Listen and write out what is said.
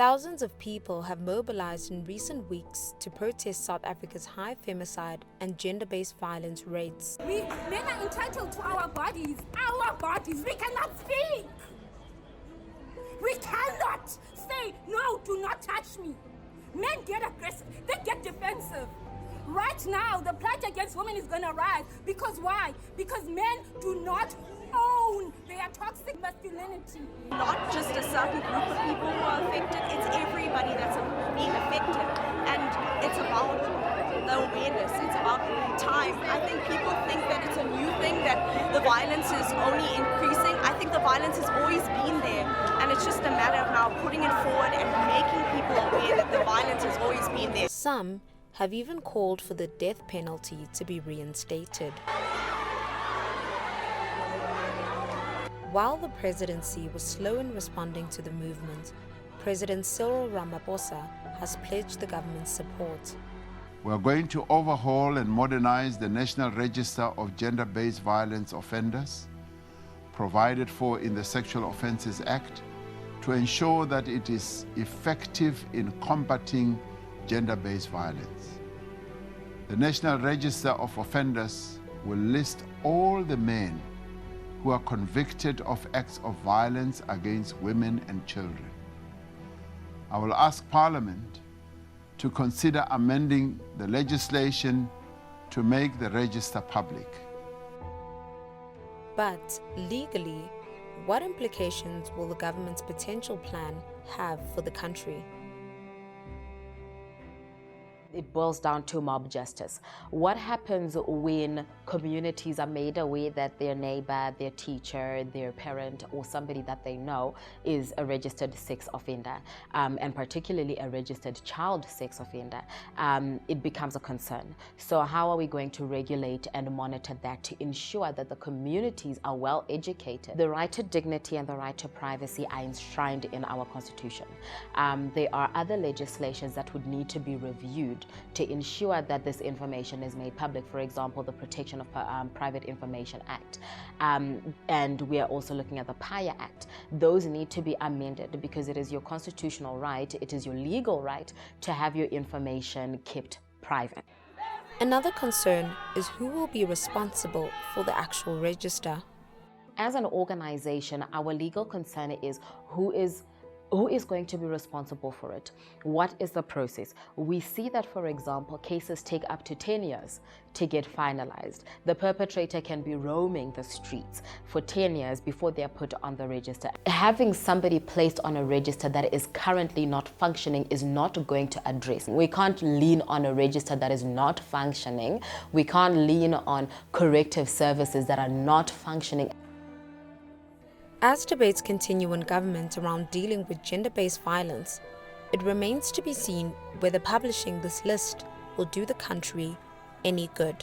Thousands of people have mobilized in recent weeks to protest South Africa's high femicide and gender-based violence rates. Men are entitled to our bodies. Our bodies. We cannot speak. We cannot say, no, do not touch me. Men get aggressive. They get defensive. Right now, the plight against women is going to rise. Because why? Because men do not own their toxic masculinity. Not just a certain group of people who are affected, it's everybody that's being affected. And it's about the awareness, it's about time. I think people think that it's a new thing, that the violence is only increasing. I think the violence has always been there, and it's just a matter of now putting it forward and making people aware that the violence has always been there. Some have even called for the death penalty to be reinstated. While the presidency was slow in responding to the movement, President Cyril Ramaphosa has pledged the government's support. We are going to overhaul and modernize the National Register of Gender-Based Violence Offenders, provided for in the Sexual Offences Act, to ensure that it is effective in combating gender-based violence. The National Register of Offenders will list all the men who are convicted of acts of violence against women and children. I will ask Parliament to consider amending the legislation to make the register public. But legally, what implications will the government's potential plan have for the country? It boils down to mob justice. What happens when communities are made aware that their neighbor, their teacher, their parent, or somebody that they know is a registered sex offender, and particularly a registered child sex offender? It becomes a concern. So how are we going to regulate and monitor that to ensure that the communities are well educated? The right to dignity and the right to privacy are enshrined in our Constitution. There are other legislations that would need to be reviewed to ensure that this information is made public. For example, the Protection of Private Information Act. And we are also looking at the PIA Act. Those need to be amended because it is your constitutional right, it is your legal right to have your information kept private. Another concern is who will be responsible for the actual register. As an organization, our legal concern is who is going to be responsible for it? What is the process? We see that, for example, cases take up to 10 years to get finalized. The perpetrator can be roaming the streets for 10 years before they're put on the register. Having somebody placed on a register that is currently not functioning is not going to address. We can't lean on a register that is not functioning. We can't lean on corrective services that are not functioning. As debates continue in government around dealing with gender-based violence, it remains to be seen whether publishing this list will do the country any good.